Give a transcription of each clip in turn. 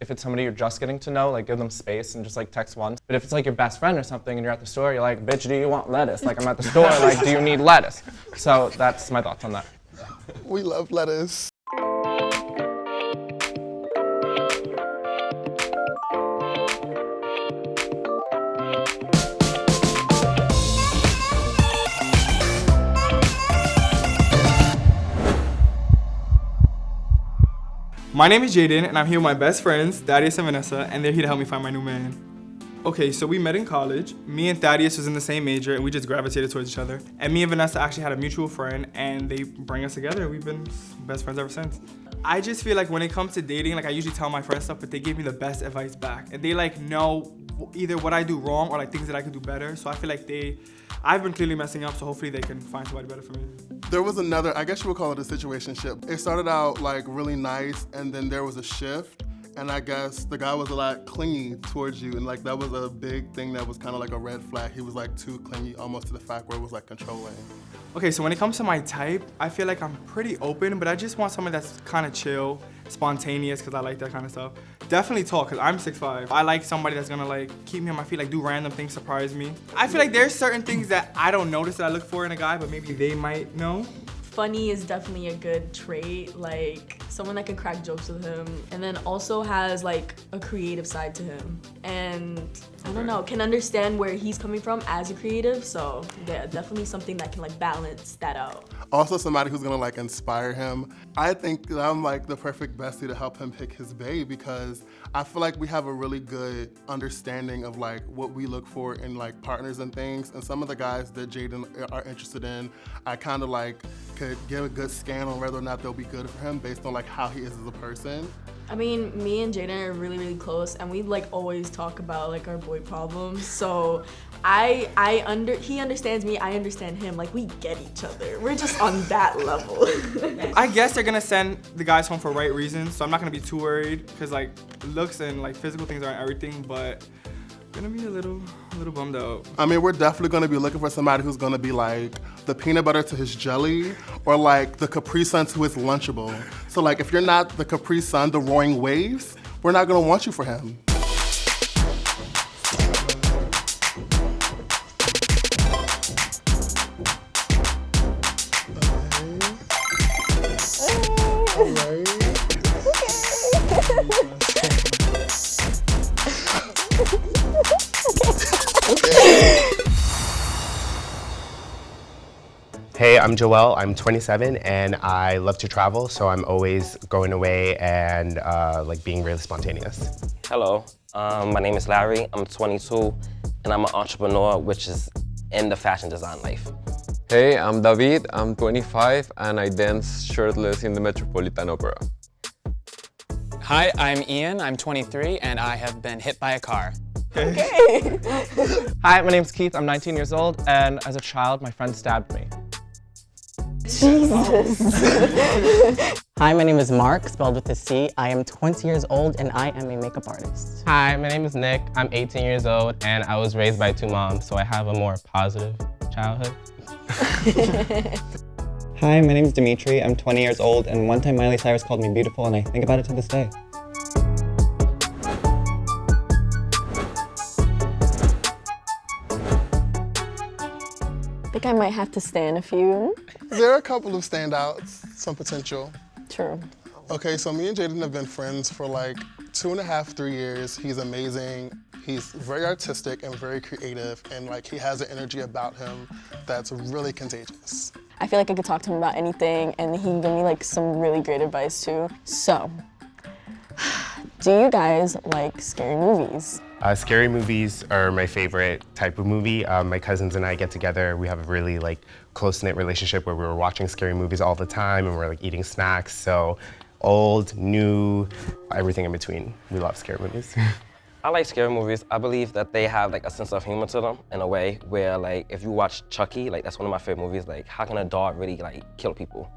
If it's somebody you're just getting to know, like give them space and just like text once. But if it's like your best friend or something and you're at the store, you're like, bitch, do you want lettuce? Like I'm at the store, like do you need lettuce? So that's my thoughts on that. We love lettuce. My name is Jaydin, and I'm here with my best friends, Thaddeus and Vanessa, and they're here to help me find my new man. Okay, so we met in college. Me and Thaddeus was in the same major, and we just gravitated towards each other. And me and Vanessa actually had a mutual friend, and they bring us together. We've been best friends ever since. I just feel like when it comes to dating, like I usually tell my friends stuff, but they give me the best advice back. And they like know either what I do wrong or like things that I could do better. So I feel like I've been clearly messing up, so hopefully they can find somebody better for me. There was another, I guess you would call it a situationship. It started out like really nice, and then there was a shift, and I guess the guy was a lot clingy towards you, and like that was a big thing that was kind of like a red flag. He was like too clingy, almost to the fact where it was like controlling. Okay, so when it comes to my type, I feel like I'm pretty open, but I just want someone that's kind of chill, spontaneous, because I like that kind of stuff. Definitely tall, because I'm 6'5". I like somebody that's gonna like keep me on my feet, like do random things, surprise me. I feel like there's certain things that I don't notice that I look for in a guy, but maybe they might know. Funny is definitely a good trait, like someone that can crack jokes with him, and then also has like a creative side to him, and I don't know, can understand where he's coming from as a creative, so yeah, definitely something that can like balance that out. Also somebody who's gonna like inspire him. I think that I'm like the perfect bestie to help him pick his bae, because I feel like we have a really good understanding of like what we look for in like partners and things, and some of the guys that Jadyn are interested in, I kind of like could give a good scan on whether or not they'll be good for him based on like how he is as a person. I mean, me and Jadyn are really, really close, and we like always talk about like our boy problems. So he understands me, I understand him. Like we get each other. We're just on that level. I guess they're gonna send the guys home for right reasons, so I'm not gonna be too worried, because like looks and like physical things aren't everything, but I'm gonna be a little bummed out. I mean, we're definitely gonna be looking for somebody who's gonna be like the peanut butter to his jelly, or like the Capri Sun to his Lunchable. So like if you're not the Capri Sun, the roaring waves, we're not gonna want you for him. Hey, I'm Joel, I'm 27, and I love to travel, so I'm always going away and like being really spontaneous. Hello, my name is Larry, I'm 22, and I'm an entrepreneur, which is in the fashion design life. Hey, I'm David, I'm 25, and I dance shirtless in the Metropolitan Opera. Hi, I'm Ian, I'm 23, and I have been hit by a car. Okay. Hi, my name's Keith, I'm 19 years old, and as a child, my friend stabbed me. Jesus. Hi, my name is Mark, spelled with a C. I am 20 years old and I am a makeup artist. Hi, my name is Nick. I'm 18 years old and I was raised by two moms, so I have a more positive childhood. Hi, my name is Dimitri. I'm 20 years old, and one time Miley Cyrus called me beautiful, and I think about it to this day. I think I might have to stand a few. There are a couple of standouts, some potential. True. Okay, so me and Jadyn have been friends for like 2.5, 3 years. He's amazing. He's very artistic and very creative, and like he has an energy about him that's really contagious. I feel like I could talk to him about anything, and he can give me like some really great advice too. So, do you guys like scary movies? Scary movies are my favorite type of movie. My cousins and I get together. We have a really like close-knit relationship where we're watching scary movies all the time, and we're like eating snacks. So old, new, everything in between. We love scary movies. I like scary movies. I believe that they have like a sense of humor to them in a way where like if you watch Chucky, like that's one of my favorite movies. Like how can a dog really like kill people?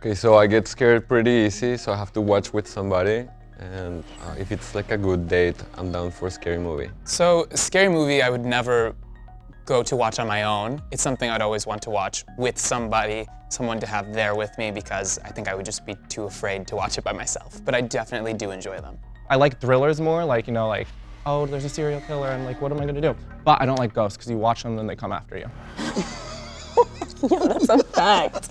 Okay, so I get scared pretty easy, so I have to watch with somebody. And if it's like a good date, I'm down for a scary movie. So, a scary movie I would never go to watch on my own. It's something I'd always want to watch with somebody, someone to have there with me, because I think I would just be too afraid to watch it by myself. But I definitely do enjoy them. I like thrillers more, like, you know, like, oh, there's a serial killer, and like, what am I gonna do? But I don't like ghosts, because you watch them and then they come after you. Yeah, that's a fact.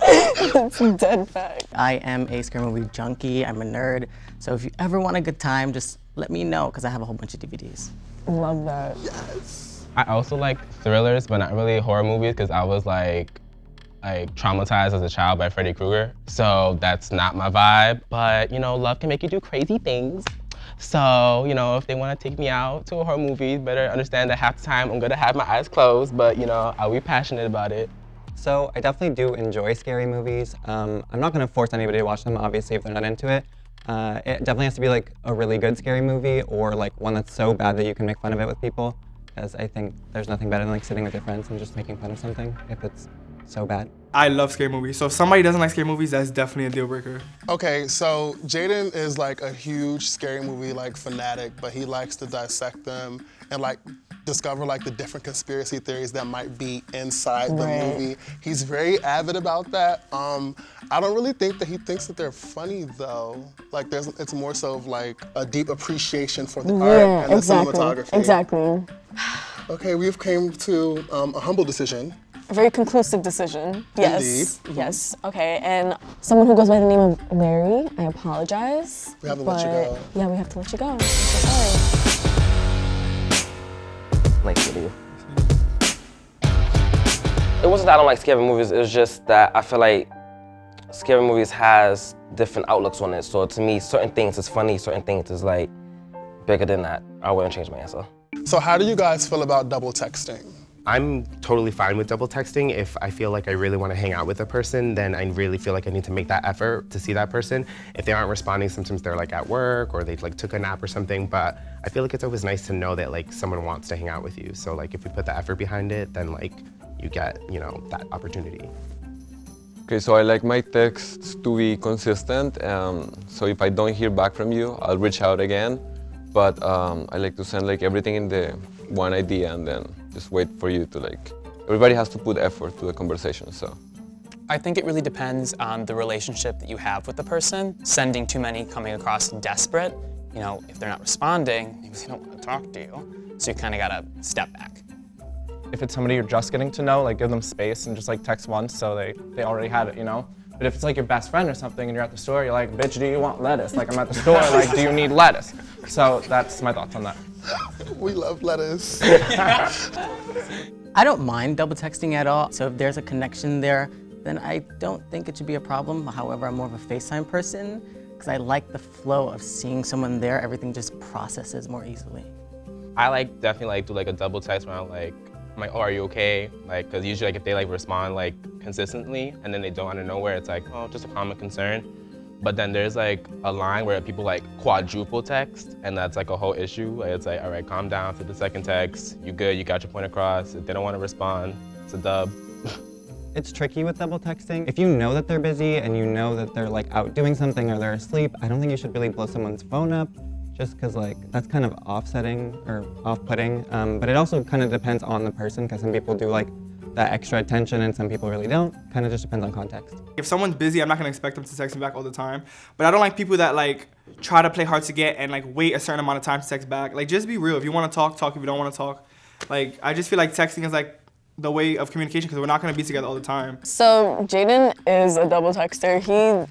That's a dead fact. I am a scary movie junkie. I'm a nerd. So if you ever want a good time, just let me know, because I have a whole bunch of DVDs. Love that. Yes. I also like thrillers, but not really horror movies, because I was like traumatized as a child by Freddy Krueger. So that's not my vibe. But you know, love can make you do crazy things. So, you know, if they want to take me out to a horror movie, better understand that half the time I'm gonna have my eyes closed, but you know, I'll be passionate about it. So I definitely do enjoy scary movies. I'm not gonna force anybody to watch them, obviously, if they're not into it. It definitely has to be like a really good scary movie, or like one that's so bad that you can make fun of it with people. Because I think there's nothing better than like sitting with your friends and just making fun of something if it's so bad. I love scary movies. So if somebody doesn't like scary movies, that's definitely a deal breaker. Okay, so Jadyn is like a huge scary movie like fanatic, but he likes to dissect them and like discover like the different conspiracy theories that might be inside the movie. He's very avid about that. I don't really think that he thinks that they're funny though. Like it's more so of like a deep appreciation for the art and the cinematography. Exactly. Okay, we've came to a humble decision. A very conclusive decision. Yes. Indeed. Yes. Okay. And someone who goes by the name of Larry, I apologize. We have to let you go. Yeah, we have to let you go. I'm so sorry. Nice to meet you. It wasn't that I don't like scary movies, it was just that I feel like scary movies has different outlooks on it. So to me, certain things is funny, certain things is like bigger than that. I wouldn't change my answer. So how do you guys feel about double texting? I'm totally fine with double texting. If I feel like I really want to hang out with a person, then I really feel like I need to make that effort to see that person. If they aren't responding, sometimes they're like at work or they like took a nap or something, but I feel like it's always nice to know that like someone wants to hang out with you. So like if we put the effort behind it, then like you get, you know, that opportunity. Okay, so I like my texts to be consistent. So if I don't hear back from you, I'll reach out again. But I like to send like everything in the one idea and then just wait for you to like, everybody has to put effort to the conversation, so. I think it really depends on the relationship that you have with the person. Sending too many coming across desperate, you know, if they're not responding, maybe they don't want to talk to you. So you kind of gotta step back. If it's somebody you're just getting to know, like give them space and just like text once so they already had it, you know? But if it's like your best friend or something and you're at the store, you're like, bitch, do you want lettuce? Like I'm at the store, like, do you need lettuce? So that's my thoughts on that. We love lettuce. I don't mind double texting at all. So if there's a connection there, then I don't think it should be a problem. However, I'm more of a FaceTime person because I like the flow of seeing someone there. Everything just processes more easily. I like definitely like do like a double text when I'm like, oh, are you okay? Like, cause usually like if they like respond like consistently and then they don't out of nowhere, it's like, oh, just a common concern. But then there's like a line where people like quadruple text and that's like a whole issue. Like, it's like, all right, calm down for the second text. You good, you got your point across. If they don't want to respond, it's a dub. It's tricky with double texting. If you know that they're busy and you know that they're like out doing something or they're asleep, I don't think you should really blow someone's phone up just because like that's kind of offsetting or off-putting. But it also kind of depends on the person because some people do like that extra attention and some people really don't. Kind of just depends on context. If someone's busy, I'm not gonna expect them to text me back all the time. But I don't like people that like try to play hard to get and like wait a certain amount of time to text back. Like just be real. If you wanna talk, talk. If you don't wanna talk, like I just feel like texting is like the way of communication because we're not gonna be together all the time. So Jadyn is a double texter.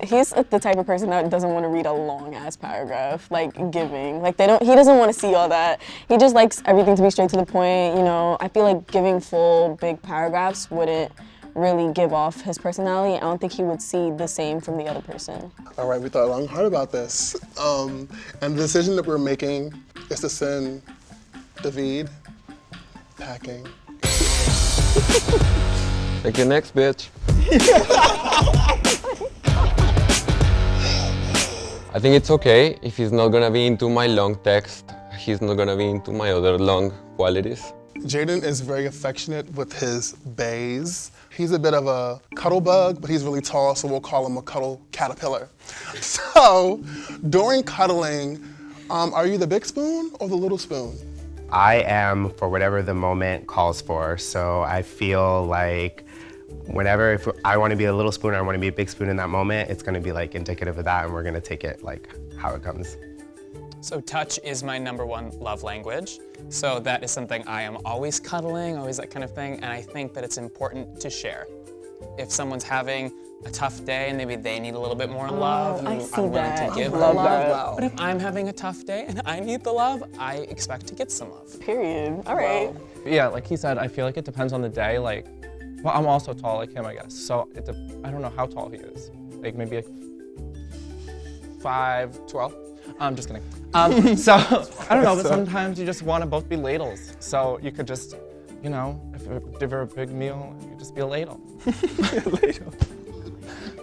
He's the type of person that doesn't want to read a long ass paragraph, like giving. Like he doesn't want to see all that. He just likes everything to be straight to the point, you know. I feel like giving full big paragraphs wouldn't really give off his personality. I don't think he would see the same from the other person. All right, we thought long and hard about this. And the decision that we're making is to send David packing. Take your next, bitch. I think it's okay if he's not gonna be into my long text. He's not gonna be into my other long qualities. Jadyn is very affectionate with his baes. He's a bit of a cuddle bug, but he's really tall, so we'll call him a cuddle caterpillar. So, during cuddling, are you the big spoon or the little spoon? I am for whatever the moment calls for. So I feel like whenever, if I want to be a little spoon or I want to be a big spoon in that moment, it's going to be like indicative of that, and we're going to take it like how it comes. So touch is my #1 love language. So that is something I am always cuddling, always that kind of thing, and I think that it's important to share. If someone's having a tough day and maybe they need a little bit more love, I I'm see willing that. to give the Love love. that. But if I'm having a tough day and I need the love, I expect to get some love. Period. All right. Yeah, like he said, I feel like it depends on the day. Like, well, I'm also tall like him, I guess. So I don't know how tall he is. Like maybe like 5'12". I'm just kidding. So I don't know, but sometimes you just want to both be ladles. So you could just, you know, if you're a big meal, you just be a ladle.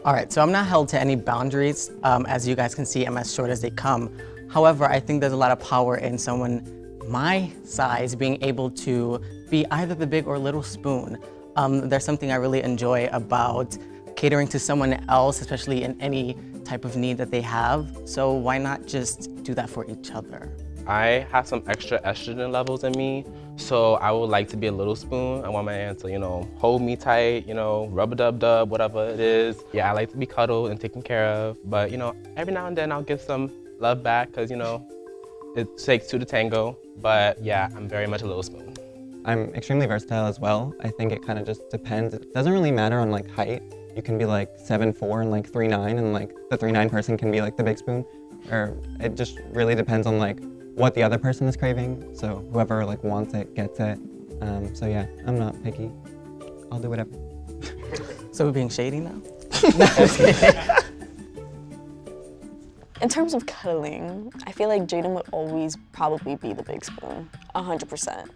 All right, so I'm not held to any boundaries. As you guys can see, I'm as short as they come. However, I think there's a lot of power in someone my size being able to be either the big or little spoon. There's something I really enjoy about catering to someone else, especially in any type of need that they have. So why not just do that for each other? I have some extra estrogen levels in me, so I would like to be a little spoon. I want my man to, you know, hold me tight, you know, rub-a-dub-dub, whatever it is. Yeah, I like to be cuddled and taken care of, but, you know, every now and then I'll give some love back because, you know, it takes two to tango, but yeah, I'm very much a little spoon. I'm extremely versatile as well. I think it kind of just depends. It doesn't really matter on like height. You can be like 7'4" and like 3'9", and like the 3'9" person can be like the big spoon. Or it just really depends on like what the other person is craving. So whoever like wants it gets it. So yeah, I'm not picky. I'll do whatever. So we're being shady now? In terms of cuddling, I feel like Jadyn would always probably be the big spoon, 100%.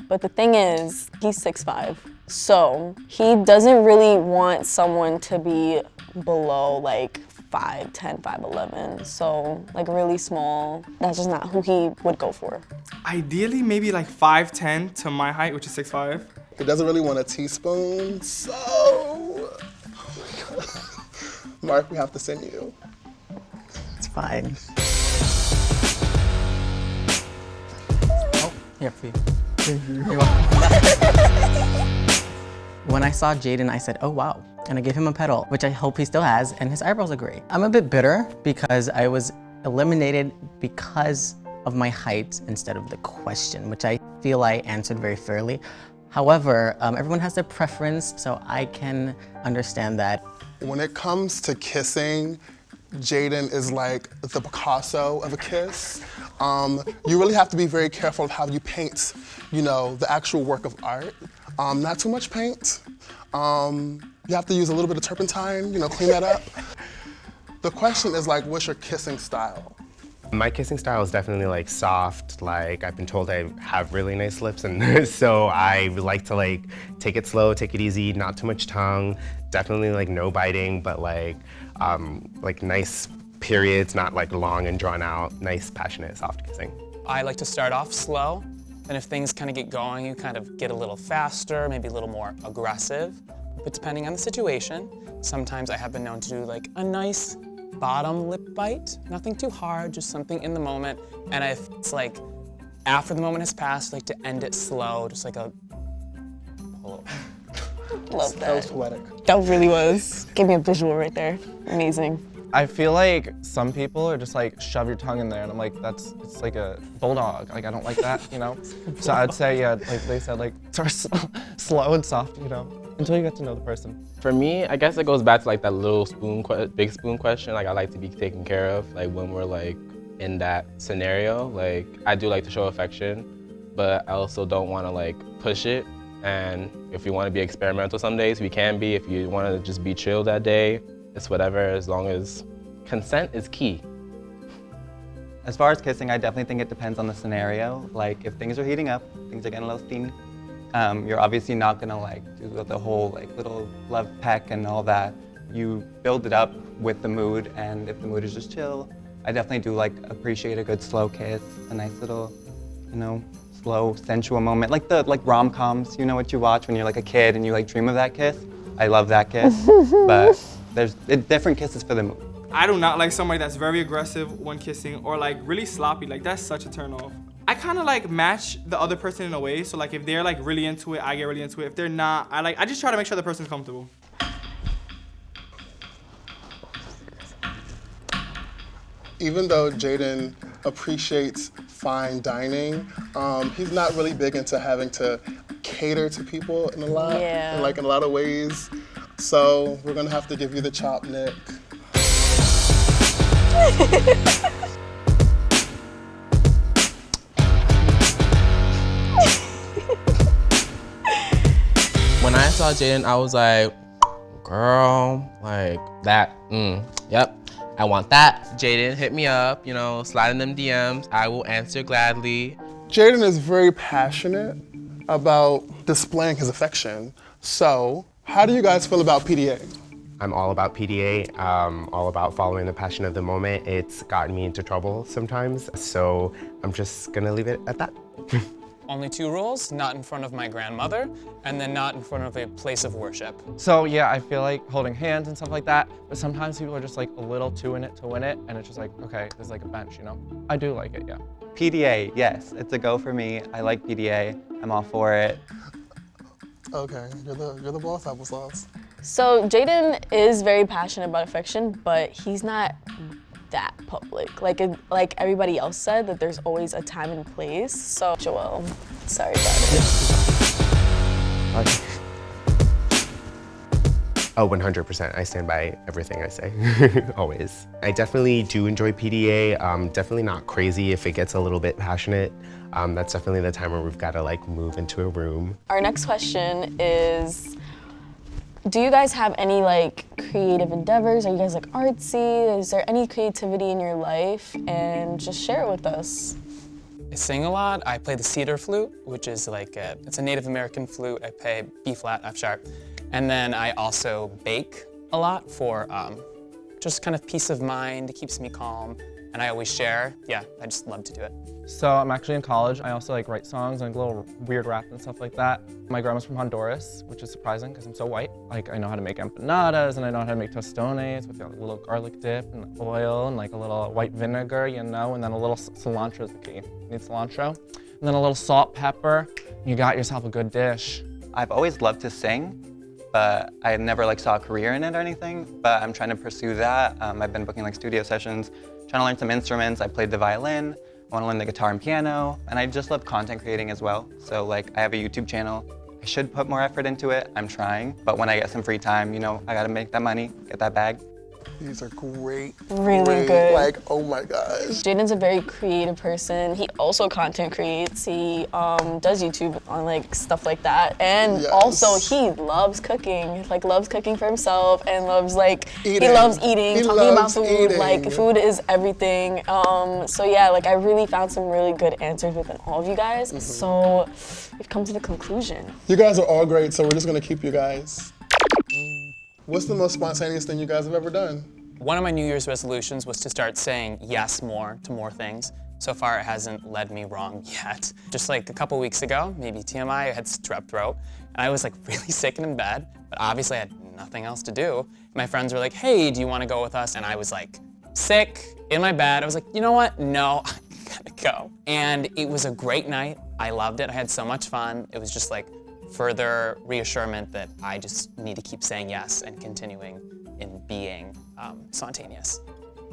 But the thing is, he's 6'5", so he doesn't really want someone to be below like 5'10", 5'11", so like really small. That's just not who he would go for. Ideally, maybe like 5'10" to my height, which is 6'5". He doesn't really want a teaspoon, so Mark, we have to send you. It's fine. Oh, here for you. You're welcome. When I saw Jadyn, I said, oh wow. And I gave him a pedal, which I hope he still has, and his eyebrows are great. I'm a bit bitter because I was eliminated because of my height instead of the question, which I feel I answered very fairly. However, everyone has their preference, so I can understand that. When it comes to kissing, Jadyn is like the Picasso of a kiss. You really have to be very careful of how you paint, you know, the actual work of art. Not too much paint. You have to use a little bit of turpentine, you know, clean that up. The question is like, what's your kissing style? My kissing style is definitely like soft. Like I've been told I have really nice lips, and so I would like to like take it slow, take it easy, not too much tongue. Definitely like no biting, but like nice periods, not like long and drawn out. Nice, passionate, soft kissing. I like to start off slow, and if things kind of get going, you kind of get a little faster, maybe a little more aggressive. But depending on the situation, sometimes I have been known to do like a nice bottom lip bite. Nothing too hard, just something in the moment. And if it's like after the moment has passed, like to end it slow, just like a pull. Love that. That was poetic. That really was. Give me a visual right there. Amazing. I feel like some people are just like shove your tongue in there, and I'm like, it's like a bulldog. Like I don't like that, you know. So I'd say yeah, like they said, like start slow and soft, you know, until you get to know the person. For me, I guess it goes back to like that little spoon, big spoon question. Like I like to be taken care of, like when we're like in that scenario. Like I do like to show affection, but I also don't want to like push it. And if we want to be experimental some days, we can be. If you want to just be chill that day, it's whatever, as long as consent is key. As far as kissing, I definitely think it depends on the scenario. Like if things are heating up, things are getting a little steamy, you're obviously not gonna like do the whole like little love peck and all that. You build it up with the mood, and if the mood is just chill, I definitely do like appreciate a good slow kiss, a nice little, you know, slow, sensual moment. Like the rom-coms, you know what you watch when you're like a kid and you like dream of that kiss? I love that kiss, but there's different kisses for the mood. I do not like somebody that's very aggressive when kissing or like really sloppy. Like that's such a turn off. I kind of like match the other person in a way. So like if they're like really into it, I get really into it. If they're not, I just try to make sure the person's comfortable. Even though Jadyn appreciates fine dining, he's not really big into having to cater to people in a lot, in a lot of ways. So we're gonna have to give you the chop, Nick. When I saw Jadyn, I was like, girl, like that, yep. I want that. Jadyn, hit me up, you know, slide in them DMs. I will answer gladly. Jadyn is very passionate about displaying his affection. So, how do you guys feel about PDA? I'm all about PDA, all about following the passion of the moment. It's gotten me into trouble sometimes, so I'm just gonna leave it at that. Only 2 rules, not in front of my grandmother, and then not in front of a place of worship. So yeah, I feel like holding hands and stuff like that, but sometimes people are just like a little too in it to win it, and it's just like, okay, there's like a bench, you know? I do like it, yeah. PDA, yes, it's a go for me. I like PDA, I'm all for it. Okay, you're the boss, applesauce. So Jadyn is very passionate about affection, but he's not that public. Like everybody else said, that there's always a time and place. So Joel, sorry about it. Oh, 100%. I stand by everything I say, always. I definitely do enjoy PDA. Definitely not crazy if it gets a little bit passionate. That's definitely the time where we've got to like move into a room. Our next question is, do you guys have any like creative endeavors? Are you guys like artsy? Is there any creativity in your life? And just share it with us. I sing a lot. I play the cedar flute, which is like it's a Native American flute. I play B flat, F sharp. And then I also bake a lot for just kind of peace of mind. It keeps me calm. And I always share. Yeah, I just love to do it. So I'm actually in college. I also like write songs and like little weird rap and stuff like that. My grandma's from Honduras, which is surprising because I'm so white. Like I know how to make empanadas and I know how to make tostones with a little garlic dip and oil and like a little white vinegar, you know, and then a little cilantro is the key. You need cilantro. And then a little salt, pepper. You got yourself a good dish. I've always loved to sing, but I never like saw a career in it or anything, but I'm trying to pursue that. I've been booking like studio sessions, trying to learn some instruments. I played the violin, I want to learn the guitar and piano, and I just love content creating as well. So like I have a YouTube channel. I should put more effort into it, I'm trying, but when I get some free time, you know, I gotta make that money, get that bag. These are great. Really good. Like, oh my gosh. Jadyn's a very creative person. He also content creates. He does YouTube on like stuff like that. And also he loves cooking. Like loves cooking for himself and loves like, he loves eating, talking about food. Like food is everything. So yeah, like I really found some really good answers within all of you guys. So we've come to the conclusion. You guys are all great, so we're just gonna keep you guys. What's the most spontaneous thing you guys have ever done? One of my New Year's resolutions was to start saying yes more to more things. So far, it hasn't led me wrong yet. Just like a couple weeks ago, maybe TMI, I had strep throat, and I was like really sick and in bed, but obviously I had nothing else to do. My friends were like, hey, do you want to go with us? And I was like sick, in my bed. I was like, you know what? No, I gotta go. And it was a great night. I loved it. I had so much fun. It was just like further reassurance that I just need to keep saying yes and continuing in being spontaneous.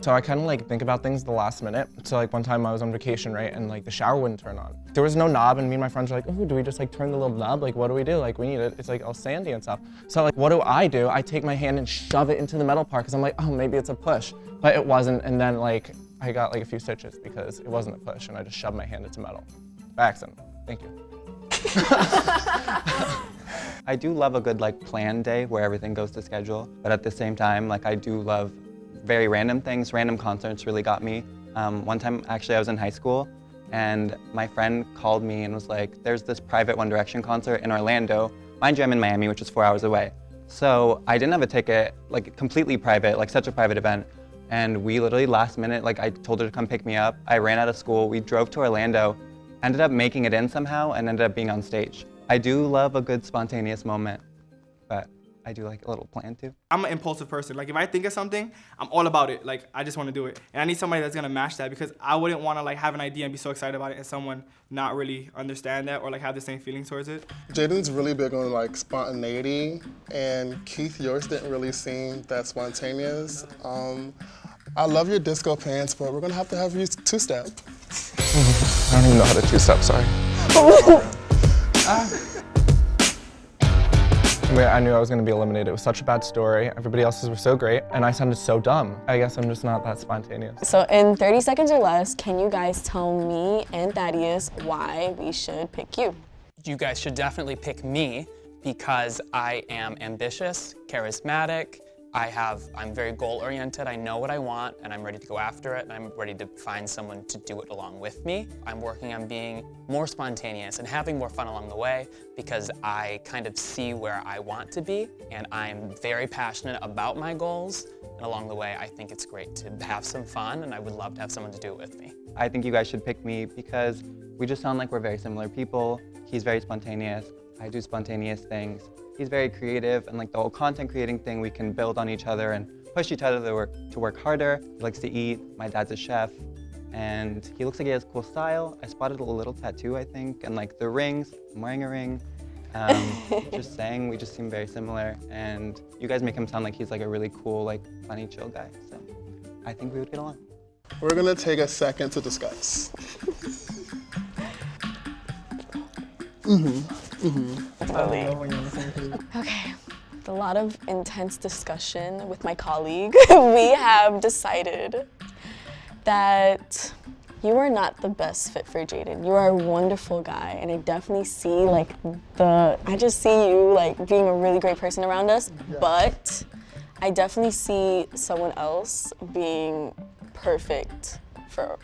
So I kind of like think about things the last minute. So like one time I was on vacation, right, and like the shower wouldn't turn on. There was no knob, and me and my friends were like, oh, do we just like turn the little knob? Like, what do we do? Like, we need it. It's like all sandy and stuff. So like, what do? I take my hand and shove it into the metal part because I'm like, oh, maybe it's a push, but it wasn't. And then like I got like a few stitches because it wasn't a push, and I just shoved my hand into metal by accident. Thank you. I do love a good like planned day where everything goes to schedule, but at the same time, like I do love very random things. Random concerts really got me. One time, actually, I was in high school, and my friend called me and was like, there's this private One Direction concert in Orlando. Mind you, I'm in Miami, which is 4 hours away. So I didn't have a ticket, like completely private, like such a private event. And we literally last minute, like I told her to come pick me up. I ran out of school, we drove to Orlando, ended up making it in somehow, and ended up being on stage. I do love a good spontaneous moment, but I do like a little plan too. I'm an impulsive person. Like if I think of something, I'm all about it. Like I just want to do it. And I need somebody that's gonna match that because I wouldn't want to like have an idea and be so excited about it and someone not really understand that or like have the same feelings towards it. Jaydin's really big on like spontaneity, and Keith, yours didn't really seem that spontaneous. I love your disco pants, but we're gonna have you two-step. I don't even know how to two-step, sorry. I knew I was gonna be eliminated. It was such a bad story. Everybody else's were so great, and I sounded so dumb. I guess I'm just not that spontaneous. So in 30 seconds or less, can you guys tell me and Thaddeus why we should pick you? You guys should definitely pick me because I am ambitious, charismatic, I'm very goal-oriented, I know what I want, and I'm ready to go after it, and I'm ready to find someone to do it along with me. I'm working on being more spontaneous and having more fun along the way because I kind of see where I want to be, and I'm very passionate about my goals, and along the way, I think it's great to have some fun, and I would love to have someone to do it with me. I think you guys should pick me because we just sound like we're very similar people. He's very spontaneous, I do spontaneous things. He's very creative, and like the whole content creating thing, we can build on each other and push each other to work harder. He likes to eat, my dad's a chef, and he looks like he has cool style. I spotted a little tattoo, I think, and like the rings, I'm wearing a ring. Just saying, we just seem very similar, and you guys make him sound like he's like a really cool, like funny, chill guy, so I think we would get along. We're gonna take a second to discuss. Okay, with a lot of intense discussion with my colleague, we have decided that you are not the best fit for Jadyn. You are a wonderful guy, and I definitely see I just see you like being a really great person around us, but I definitely see someone else being perfect for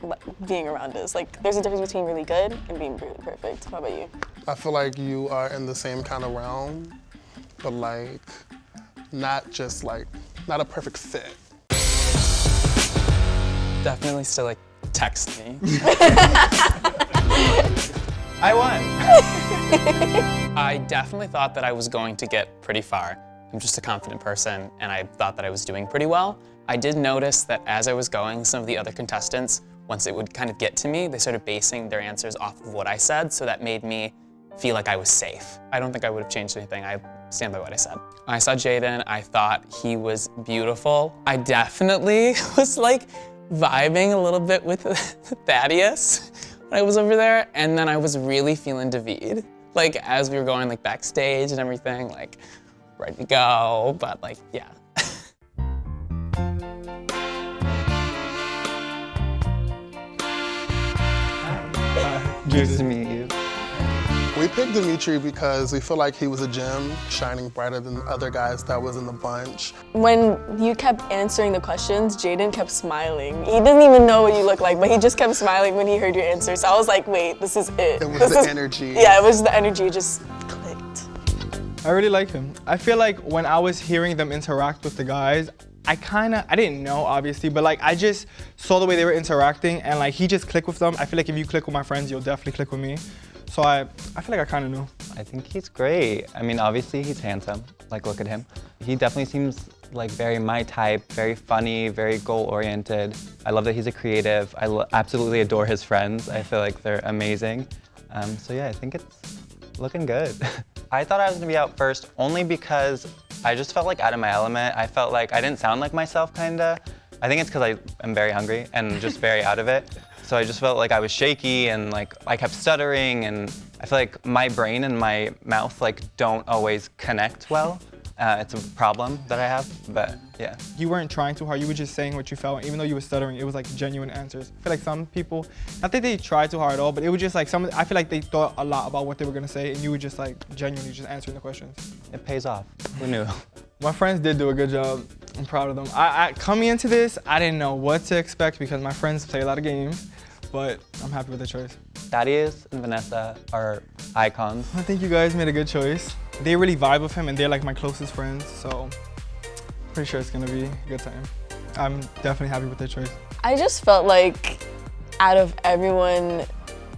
being around us. Like, there's a difference between really good and being really perfect. How about you? I feel like you are in the same kind of realm, but like, not a perfect fit. Definitely still like text me. I won. I definitely thought that I was going to get pretty far. I'm just a confident person, and I thought that I was doing pretty well. I did notice that as I was going, some of the other contestants, once it would kind of get to me, they started basing their answers off of what I said, so that made me feel like I was safe. I don't think I would have changed anything. I stand by what I said. I saw Jadyn, I thought he was beautiful. I definitely was like vibing a little bit with Thaddeus when I was over there, and then I was really feeling David. Like as we were going like backstage and everything, like ready to go, but like, yeah. Nice to meet you. We picked Dimitri because we feel like he was a gem, shining brighter than the other guys that was in the bunch. When you kept answering the questions, Jadyn kept smiling. He didn't even know what you looked like, but he just kept smiling when he heard your answer. So I was like, wait, this is it. It was the energy. Yeah, it was the energy, it just clicked. I really like him. I feel like when I was hearing them interact with the guys, I didn't know obviously, but like I just saw the way they were interacting and like he just clicked with them. I feel like if you click with my friends, you'll definitely click with me. So I feel like I kind of knew. I think he's great. I mean, obviously he's handsome. Like, look at him. He definitely seems like very my type, very funny, very goal-oriented. I love that he's a creative. I absolutely adore his friends. I feel like they're amazing. So yeah, I think it's looking good. I thought I was gonna be out first only because I just felt like out of my element. I felt like I didn't sound like myself, kinda. I think it's because I am very hungry and just very out of it. So I just felt like I was shaky and like I kept stuttering, and I feel like my brain and my mouth like don't always connect well. It's a problem that I have, but yeah. You weren't trying too hard, you were just saying what you felt. Even though you were stuttering, it was like genuine answers. I feel like some people, not that they tried too hard at all, but it was just like I feel like they thought a lot about what they were gonna say, and you were just like genuinely just answering the questions. It pays off. Who knew? My friends did do a good job. I'm proud of them. Coming into this, I didn't know what to expect because my friends play a lot of games, but I'm happy with the choice. Thaddeus and Vanessa are icons. I think you guys made a good choice. They really vibe with him and they're like my closest friends, so pretty sure it's gonna be a good time. I'm definitely happy with their choice. I just felt like out of everyone,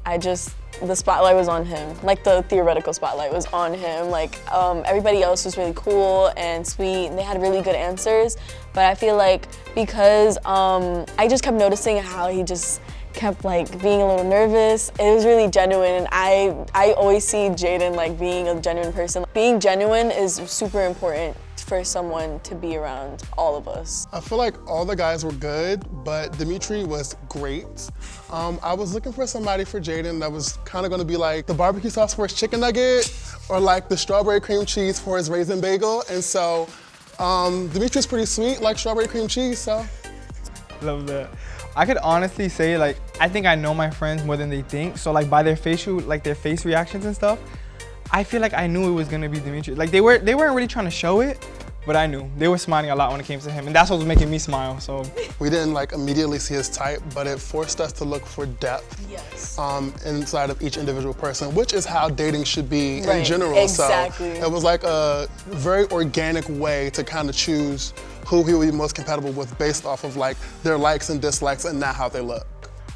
I just the spotlight was on him. Like the theoretical spotlight was on him. Like everybody else was really cool and sweet and they had really good answers. But I feel like because I just kept noticing how he just kept like being a little nervous. It was really genuine, and I always see Jadyn like being a genuine person. Being genuine is super important for someone to be around all of us. I feel like all the guys were good, but Dimitri was great. I was looking for somebody for Jadyn that was kind of going to be like the barbecue sauce for his chicken nugget or like the strawberry cream cheese for his raisin bagel. And so Dimitri's pretty sweet, like strawberry cream cheese, so. Love that. I could honestly say like, I think I know my friends more than they think. So like by their facial, like their face reactions and stuff, I feel like I knew it was gonna be Dimitri. Like they weren't really trying to show it, but I knew. They were smiling a lot when it came to him, and that's what was making me smile, so. We didn't like immediately see his type, but it forced us to look for depth inside of each individual person, which is how dating should be in general. Exactly. So it was like a very organic way to kind of choose who he would be most compatible with based off of like their likes and dislikes and not how they look.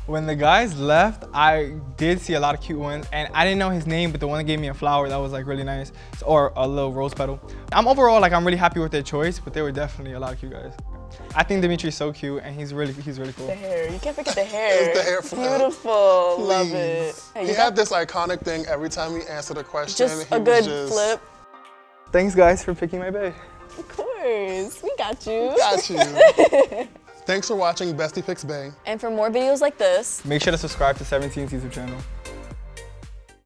When the guys left, I did see a lot of cute ones, and I didn't know his name, but the one that gave me a flower, that was like really nice, or a little rose petal. I'm really happy with their choice, but there were definitely a lot of cute guys. I think Dimitri's so cute, and he's really cool. The hair, you can't forget the hair. It's the hair flip. Beautiful, Please. love it. Hey, he had this iconic thing every time he answered a question. Just a good flip. Thanks guys for picking my bae. Of course, we got you. Got you. Thanks for watching Bestie Picks Bae. And for more videos like this, make sure to subscribe to 17's YouTube channel.